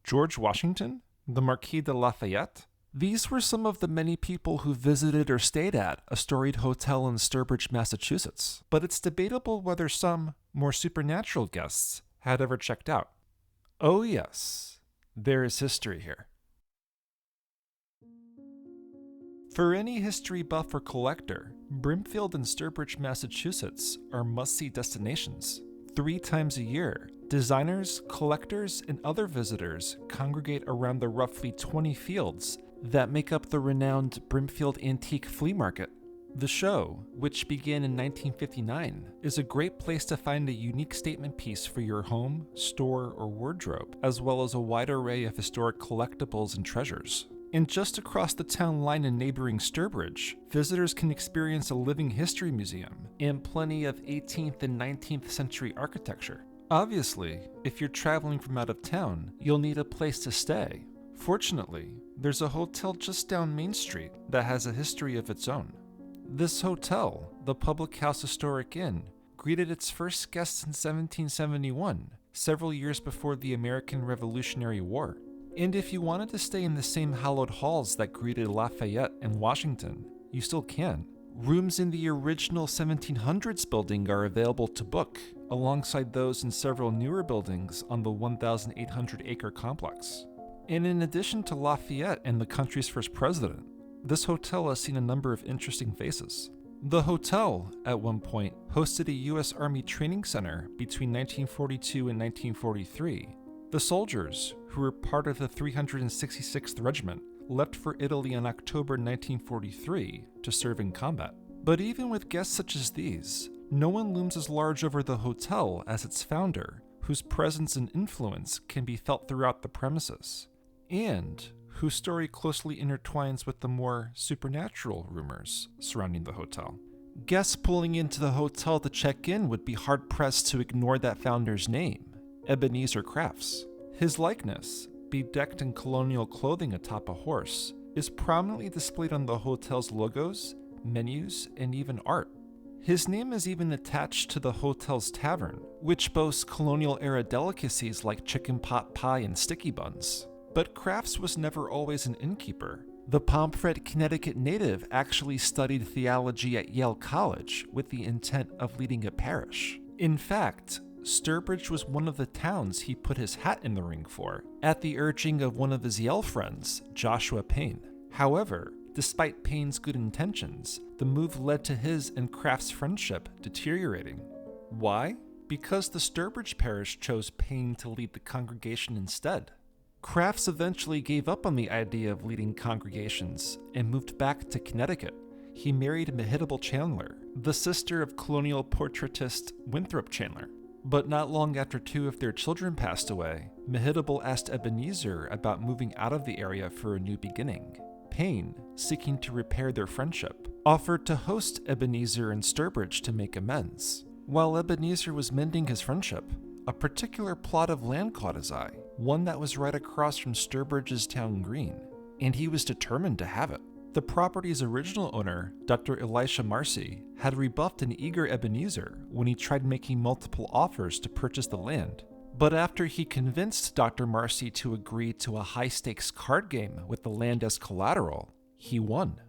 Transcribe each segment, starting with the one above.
George Washington? The Marquis de Lafayette? These were some of the many people who visited or stayed at a storied hotel in Sturbrige, Massachusetts, but it's debatable whether some, more supernatural guests had ever checked out. Oh yes, there is history here. For any history buff or collector, Brimfield and Sturbrige, Massachusetts are must-see destinations. 3 times a year, designers, collectors, and other visitors congregate around the roughly 20 fields that make up the renowned Brimfield Antique Flea Market. The show, which began in 1959, is a great place to find a unique statement piece for your home, store, or wardrobe, as well as a wide array of historic collectibles and treasures. And just across the town line in neighboring Sturbrige, visitors can experience a living history museum and plenty of 18th and 19th century architecture. Obviously, if you're traveling from out of town, you'll need a place to stay. Fortunately, there's a hotel just down Main Street that has a history of its own. This hotel, the Publick House Historic Inn, greeted its first guests in 1771, several years before the American Revolutionary War. And if you wanted to stay in the same hallowed halls that greeted Lafayette and Washington, you still can. Rooms in the original 1700s building are available to book, alongside those in several newer buildings on the 1,800-acre complex. And in addition to Lafayette and the country's first president, this hotel has seen a number of interesting faces. The hotel, at one point, hosted a U.S. Army training center between 1942 and 1943. The soldiers, who were part of the 366th Regiment, left for Italy in October 1943 to serve in combat. But even with guests such as these, no one looms as large over the hotel as its founder, whose presence and influence can be felt throughout the premises, and whose story closely intertwines with the more supernatural rumors surrounding the hotel. Guests pulling into the hotel to check in would be hard-pressed to ignore that founder's name, Ebenezer Crafts. His likeness, bedecked in colonial clothing atop a horse, is prominently displayed on the hotel's logos, menus, and even art. His name is even attached to the hotel's tavern, which boasts colonial-era delicacies like chicken pot pie and sticky buns. But Crafts was never always an innkeeper. The Pomfret, Connecticut native actually studied theology at Yale College with the intent of leading a parish. In fact, Sturbrige was one of the towns he put his hat in the ring for, at the urging of one of his Yale friends, Joshua Payne. However, despite Payne's good intentions, the move led to his and Crafts' friendship deteriorating. Why? Because the Sturbrige parish chose Payne to lead the congregation instead. Crafts eventually gave up on the idea of leading congregations and moved back to Connecticut. He married Mehitable Chandler, the sister of colonial portraitist Winthrop Chandler. But not long after 2 of their children passed away, Mehitable asked Ebenezer about moving out of the area for a new beginning. Payne, seeking to repair their friendship, offered to host Ebenezer and Sturbrige to make amends. While Ebenezer was mending his friendship, a particular plot of land caught his eye, one that was right across from Sturbrige's town green, and he was determined to have it. The property's original owner, Dr. Elisha Marcy, had rebuffed an eager Ebenezer when he tried making multiple offers to purchase the land. But after he convinced Dr. Marcy to agree to a high-stakes card game with the land as collateral, he won.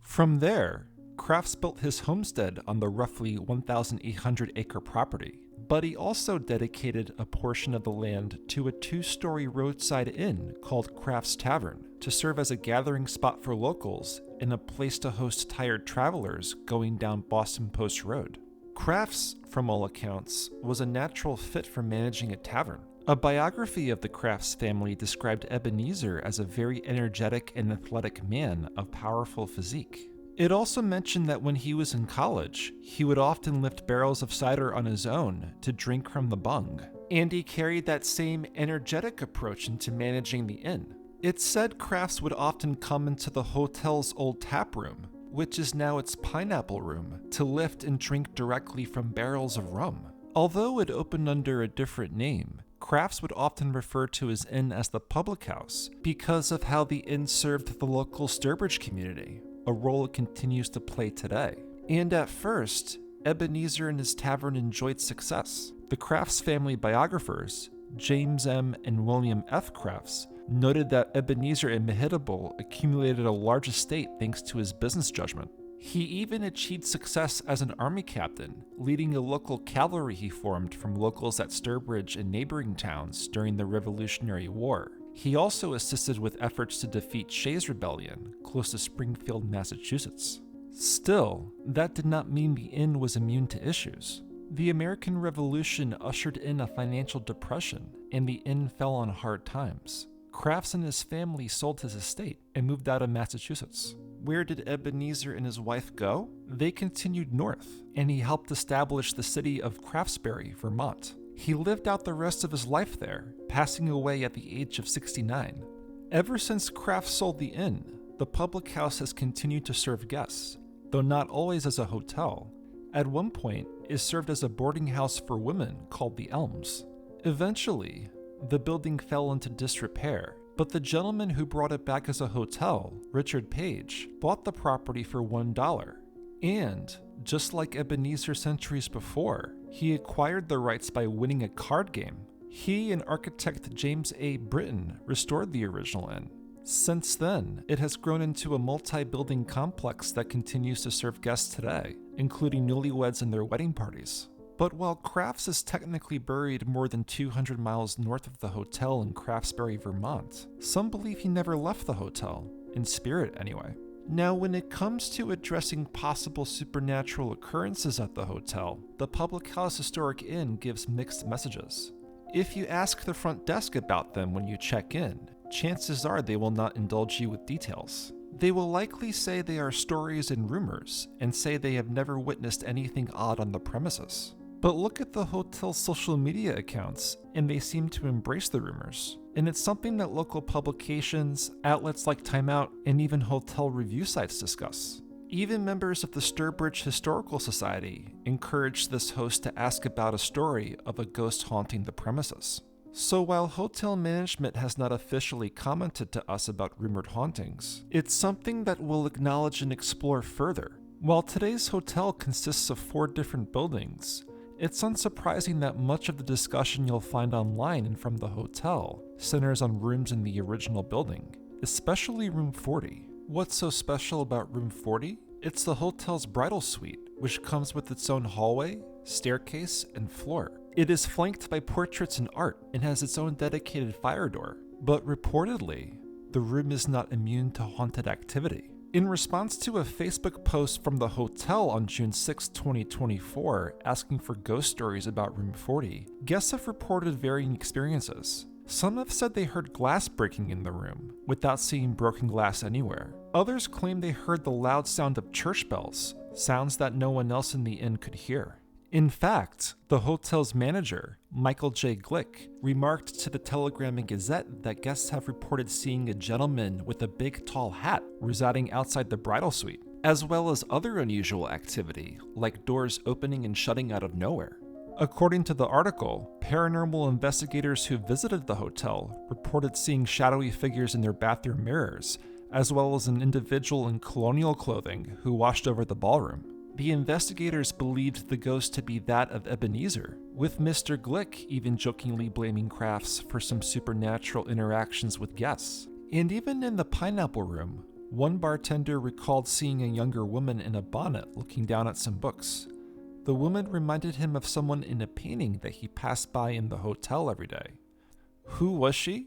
From there, Crafts built his homestead on the roughly 1,800-acre property, but he also dedicated a portion of the land to a 2-story roadside inn called Crafts Tavern to serve as a gathering spot for locals and a place to host tired travelers going down Boston Post Road. Crafts, from all accounts, was a natural fit for managing a tavern. A biography of the Crafts family described Ebenezer as a very energetic and athletic man of powerful physique. It also mentioned that when he was in college, he would often lift barrels of cider on his own to drink from the bung, and he carried that same energetic approach into managing the inn. It's said Crafts would often come into the hotel's old tap room, which is now its pineapple room, to lift and drink directly from barrels of rum. Although it opened under a different name, Crafts would often refer to his inn as the Publick House because of how the inn served the local Sturbrige community, a role it continues to play today. And at first, Ebenezer and his tavern enjoyed success. The Crafts family biographers, James M. and William F. Crafts, noted that Ebenezer Crafts accumulated a large estate thanks to his business judgment. He even achieved success as an army captain, leading a local cavalry he formed from locals at Sturbrige and neighboring towns during the Revolutionary War. He also assisted with efforts to defeat Shays' Rebellion, close to Springfield, Massachusetts. Still, that did not mean the inn was immune to issues. The American Revolution ushered in a financial depression, and the inn fell on hard times. Crafts and his family sold his estate and moved out of Massachusetts. Where did Ebenezer and his wife go? They continued north, and he helped establish the city of Craftsbury, Vermont. He lived out the rest of his life there, passing away at the age of 69. Ever since Crafts sold the inn, the Publick House has continued to serve guests, though not always as a hotel. At one point, it served as a boarding house for women called the Elms. Eventually, the building fell into disrepair, but the gentleman who brought it back as a hotel, Richard Page, bought the property for $1. And, just like Ebenezer centuries before, he acquired the rights by winning a card game. He and architect James A. Britton restored the original inn. Since then, it has grown into a multi-building complex that continues to serve guests today, including newlyweds and their wedding parties. But while Crafts is technically buried more than 200 miles north of the hotel in Craftsbury, Vermont, some believe he never left the hotel, in spirit anyway. Now, when it comes to addressing possible supernatural occurrences at the hotel, the Publick House Historic Inn gives mixed messages. If you ask the front desk about them when you check in, chances are they will not indulge you with details. They will likely say they are stories and rumors, and say they have never witnessed anything odd on the premises. But look at the hotel's social media accounts, and they seem to embrace the rumors. And it's something that local publications, outlets like Time Out, and even hotel review sites discuss. Even members of the Sturbrige Historical Society encouraged this host to ask about a story of a ghost haunting the premises. So while hotel management has not officially commented to us about rumored hauntings, it's something that we'll acknowledge and explore further. While today's hotel consists of 4 different buildings, it's unsurprising that much of the discussion you'll find online and from the hotel centers on rooms in the original building, especially room 40. What's so special about room 40? It's the hotel's bridal suite, which comes with its own hallway, staircase, and floor. It is flanked by portraits and art and has its own dedicated fire door, but reportedly, the room is not immune to haunted activity. In response to a Facebook post from the hotel on June 6, 2024, asking for ghost stories about room 40, guests have reported varying experiences. Some have said they heard glass breaking in the room, without seeing broken glass anywhere. Others claim they heard the loud sound of church bells, sounds that no one else in the inn could hear. In fact, the hotel's manager, Michael J. Glick, remarked to the Telegram and Gazette that guests have reported seeing a gentleman with a big tall hat residing outside the bridal suite, as well as other unusual activity, like doors opening and shutting out of nowhere. According to the article, paranormal investigators who visited the hotel reported seeing shadowy figures in their bathroom mirrors, as well as an individual in colonial clothing who watched over the ballroom. The investigators believed the ghost to be that of Ebenezer, with Mr. Glick even jokingly blaming Crafts for some supernatural interactions with guests. And even in the Pineapple Room, one bartender recalled seeing a younger woman in a bonnet looking down at some books. The woman reminded him of someone in a painting that he passed by in the hotel every day. Who was she?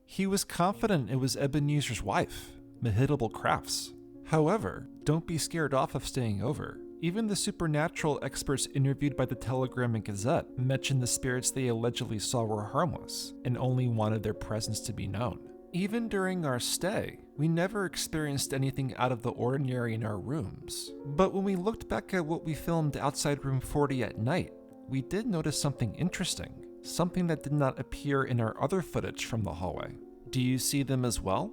He was confident it was Ebenezer's wife, Massachussetts Crafts. However, don't be scared off of staying over. Even the supernatural experts interviewed by the Telegram and Gazette mentioned the spirits they allegedly saw were harmless and only wanted their presence to be known. Even during our stay, we never experienced anything out of the ordinary in our rooms. But when we looked back at what we filmed outside room 40 at night, we did notice something interesting, something that did not appear in our other footage from the hallway. Do you see them as well?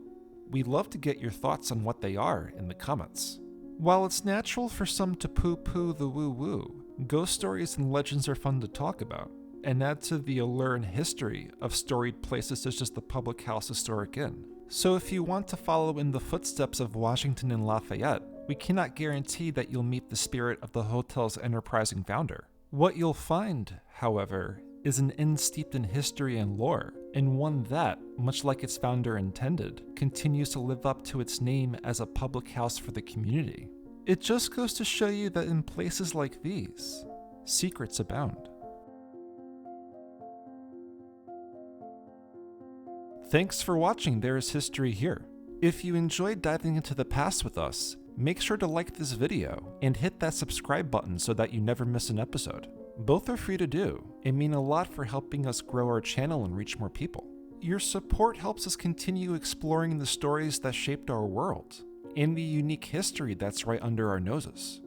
We'd love to get your thoughts on what they are in the comments. While it's natural for some to poo-poo the woo-woo, ghost stories and legends are fun to talk about, and add to the allure and history of storied places such as the Publick House Historic Inn. So if you want to follow in the footsteps of Washington and Lafayette, we cannot guarantee that you'll meet the spirit of the hotel's enterprising founder. What you'll find, however, is an inn steeped in history and lore, and one that, much like its founder intended, continues to live up to its name as a public house for the community. It just goes to show you that in places like these, secrets abound. Thanks for watching There Is History Here. If you enjoyed diving into the past with us, make sure to like this video and hit that subscribe button so that you never miss an episode. Both are free to do and mean a lot for helping us grow our channel and reach more people. Your support helps us continue exploring the stories that shaped our world and the unique history that's right under our noses.